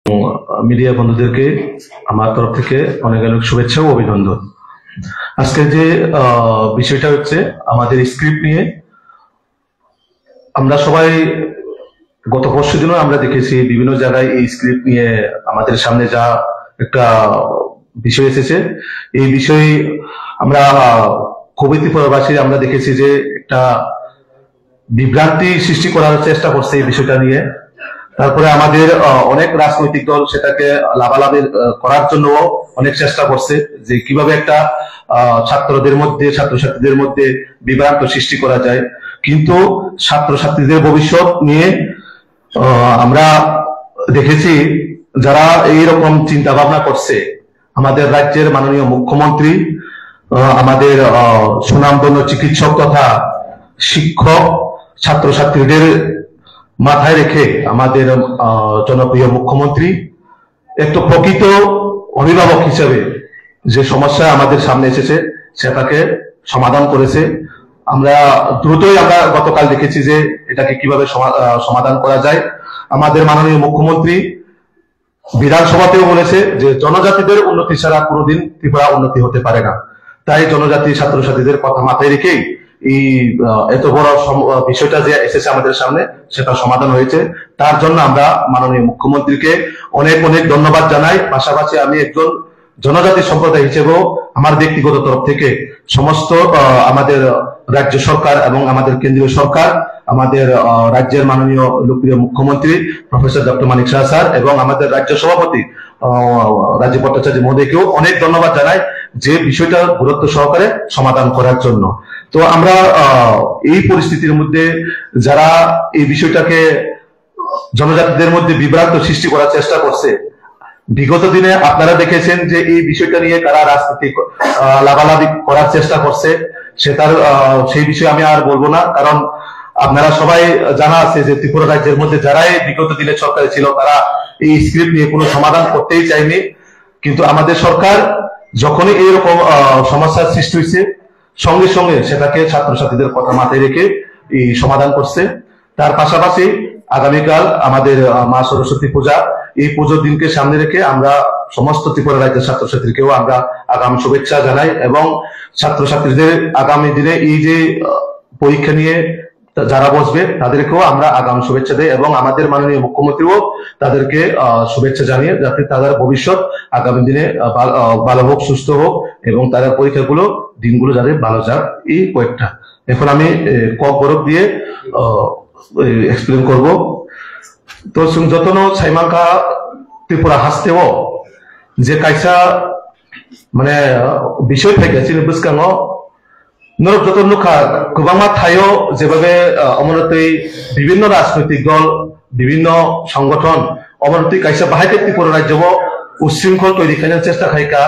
Media বন্ধুদেরকে আমার তরফ থেকে অনেক অনেক শুভেচ্ছা ও অভিনন্দন। আজকে যে বিষয়টা হচ্ছে আমাদের স্ক্রিপ্ট নিয়ে, আমরা সবাই গত পরশু দিনও আমরা দেখেছি বিভিন্ন জায়গায় এই স্ক্রিপ্ট নিয়ে আমাদের সামনে যা একটা বিষয় এসেছে, এই বিষয়ে আমরা খুবই ত্রিপুরাবাসী আমরা দেখেছি যে একটা বিভ্রান্তি সৃষ্টি করার চেষ্টা করছে এই বিষয়টা নিয়ে। তারপরে আমাদের অনেক রাজনৈতিক দল সেটাকে লাভালাভের করার জন্য অনেক চেষ্টা করছে যে কিভাবে একটা ছাত্রদের মধ্যে ছাত্রছাত্রীদের মধ্যে বিভ্রান্ত সৃষ্টি করা যায়। কিন্তু ছাত্রছাত্রীদের ভবিষ্যৎ নিয়ে আমরা দেখেছি যারা এইরকম চিন্তা ভাবনা করছে, আমাদের রাজ্যের মাননীয় মুখ্যমন্ত্রী, আমাদের সুনামধন্য চিকিৎসক তথা শিক্ষক, ছাত্রছাত্রীদের মাথায় রেখে আমাদের জনপ্রিয় মুখ্যমন্ত্রী একটু প্রকৃত অভিভাবক হিসেবে যে সমস্যা আমাদের সামনে এসেছে সেটাকে সমাধান করেছে। আমরা দ্রুতই আমরা গতকাল দেখেছি যে এটাকে কিভাবে সমাধান করা যায়। আমাদের মাননীয় মুখ্যমন্ত্রী বিধানসভাতেও বলেছে যে জনজাতিদের উন্নতি ছাড়া কোনোদিন ত্রিপুরা উন্নতি হতে পারে না। তাই জনজাতি ছাত্রছাত্রীদের কথা মাথায় রেখেই এই এত বড় বিষয়টা যে এসেছে আমাদের সামনে সেটা সমাধান হয়েছে। তার জন্য আমরা মাননীয় মুখ্যমন্ত্রীকে অনেক অনেক ধন্যবাদ জানাই। পাশাপাশি আমি একজন জনজাতি সম্প্রদায় হিসেবেও আমার ব্যক্তিগত তরফ থেকে সমস্ত আমাদের রাজ্য সরকার এবং আমাদের কেন্দ্রীয় সরকার, আমাদের রাজ্যের মাননীয় লোকপ্রিয় মুখ্যমন্ত্রী প্রফেসর ডক্টর মানিক শাহ স্যার এবং আমাদের রাজ্য সভাপতি রাজীব ভট্টাচার্য মহোদয়কেও অনেক ধন্যবাদ জানাই যে বিষয়টা গুরুত্ব সহকারে সমাধান করার জন্য। তো আমরা এই পরিস্থিতির মধ্যে যারা এই বিষয়টাকে জনজাতিদের মধ্যে বিভ্রান্ত সৃষ্টি করার চেষ্টা করছে, বিগত দিনে আপনারা দেখেছেন যে এই বিষয়টা নিয়ে কারা রাজনৈতিক লাভালাভি করার চেষ্টা করছে, সেই বিষয়ে আমি আর বলবো না। কারণ আপনারা সবাই জানা আছে যে ত্রিপুরা রাজ্যের মধ্যে যারাই বিগত দিনে সরকারে ছিল তারা এই স্ক্রিপ্ট নিয়ে কোনো সমাধান করতেই চায়নি। কিন্তু আমাদের সরকার যখনই এইরকম সমস্যার সৃষ্টি হয়েছে সঙ্গে সঙ্গে সেটাকে ছাত্রছাত্রীদের কথা মাথায় রেখে এই সমাধান করছে। তার পাশাপাশি আগামীকাল আমাদের মা সরস্বতী পূজা, এই পুজোর দিনকে সামনে রেখে আমরা সমস্ত ত্রিপুরা রাজ্যের ছাত্রছাত্রীকেও আমরা আগামী শুভেচ্ছা জানাই এবং ছাত্রছাত্রীদের আগামী দিনে এই যে পরীক্ষা নিয়ে যারা বসবে তাদেরকেও আমরা আগামী শুভেচ্ছা দেই এবং আমাদের মাননীয় মুখ্যমন্ত্রীও তাদেরকে শুভেচ্ছা জানিয়ে যাতে তাদের ভবিষ্যৎ আগামী দিনে ভালো হোক, সুস্থ হোক এবং তাদের পরীক্ষাগুলো দিনগুলো যাতে ভালো যাক। এই কয়েকটা এখন আমি কক বরফ দিয়ে এক্সপ্লেন করব। তো যতন সাইমাকা ত্রিপুরা হাসতেও যে কাইসা মানে বিষয় থেকে বুঝকাङ নরক যত নুখা গোबांमा थायो যেভাবে অমরতই বিভিন্ন রাজনৈতিক দল, বিভিন্ন সংগঠন অমরতই কাইসা বাহাইতে ত্রিপুরা রাজ্য উশৃঙ্খল তৈরি খাইনার চেষ্টা খাইকা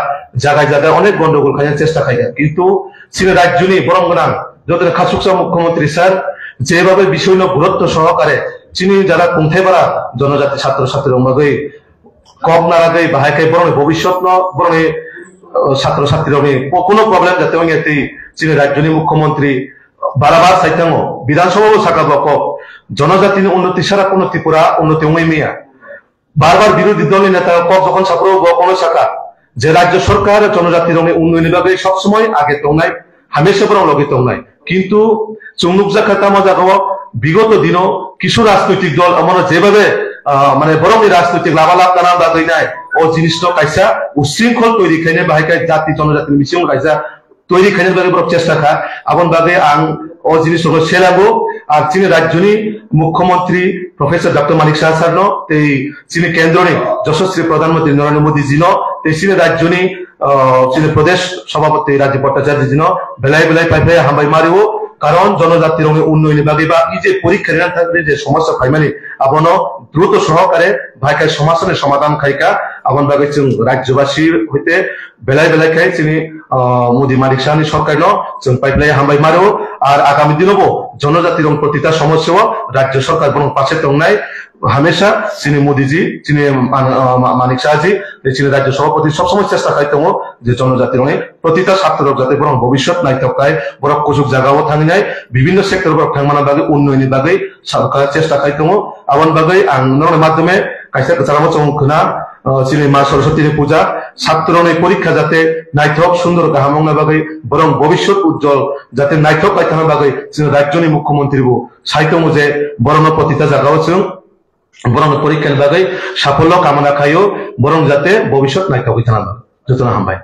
জায়গায় জায়গায় অনেক গন্ডগোল খাইনার চেষ্টা খাইকা। কিন্তু চীন রাজ্যনি বরং গোনাং যত খাসুকসা মুখ্যমন্ত্রী স্যার যেভাবে বিষয় গুরুত্ব সহকারে চিনি যারা কুंथेबारा জনজাতি ছাত্রছাত্রী অঙ্গই কক নারাগै বাহাইকাই বরং ভবিষ্যৎ বরং ছাত্রছাত্রী কোনো প্রবলেম যাতে এতে চীন রাজ্যনি মুখ্যমন্ত্রী বারবার সাইতাङ বিধানসভাও সাকা ব্লক জনজাতি উন্নতি ছাড়া কোনো ত্রিপুরা উন্নতি মিয়া বারবার বিরোধী দলের নেতা কক যখন ছাত্র কোনো শাখা যে রাজ্য সরকার জনজাতির উন্নয়ন বিভাগে সবসময় আগে তংনাই হামেশা বরং লগে তংনাই। কিন্তু চুমনুক জাখাতা মজা বিগত দিনও কিছু রাজনৈতিক দল আমরা যেভাবে মানে বরং এই রাজনৈতিক লাভালাভ টানা দাদই নাই ও জিনিসটা কাইসা উশৃঙ্খল তৈরি খাইনে বাহাইকাই জাতি জনজাতির মিশিং কাইসা তৈরি খাইনের বাগে বড় চেষ্টা খা আবন বাগে আং ও জিনিস হলো সেলাগো। আর চীনের রাজ্যনি মুখ্যমন্ত্রী প্রফেসর ডক্টর মানিক শাহ স্যার এই চীনের কেন্দ্রনি যশস্বী প্রধানমন্ত্রী নরেন্দ্র মোদী জি এই চীনের রাজ্যনি চীনের প্রদেশ সভাপতি রাজীব ভট্টাচার্য জি বেলাই বেলাই পাই পাই হামবাই মারিও। কারণ জনজাতির উন্নয়ন বিভাগে বা এই যে পরীক্ষা নিরান থাকবে যে সমস্যা খাইমানি আবন দ্রুত সহকারে ভাইকাই সমাধানের সমাধান খাইকা আবন বাগে जों রাজ্যবাসী হইতে বেলাই বেলাই খাই চিনি মোদী মানিক শাহনি সরকার जों পাইপ্লাই হামবাই মারো। আর আগামী দিনও জনজাতির প্রতিটা সমস্যাও রাজ্য সরকার বরং পাশে তংনাই হামেশা চিনি মোদীজি চিনি মানিক শাহজি চীনের রাজ্য সভাপতি সবসময় চেষ্টা খাইতাম যে জনজাতির প্রতিটা ছাত্র যাতে বরং ভবিষ্যৎ নাই তকায় বরং কুচুক জায়গাও থাকি নাই বিভিন্ন সেক্টর বরং থাকমানা বাগে উন্নয়নের বাগে সরকার চেষ্টা খাইতাম আবন বাগে আন্দোলনের মাধ্যমে kaisa kesalamo chongkhna chini ma Saraswati ni puja ছাত্রনি পরীক্ষা যাতে নাইথক সুন্দর গাহামংনা বাগৈ বরং ভবিষ্যৎ উজ্জ্বল যাতে নাইথক আইথানা বাগৈ जों রাজ্যনি মুখ্যমন্ত্রী বো সাইতমু যে বরং পতিতা জাগাও जों বরং পরীক্ষার বাগৈ সাফল্য কামনা খায়ও বরং যাতে ভবিষ্যৎ নাইথক হইথানা যতনা হামবাই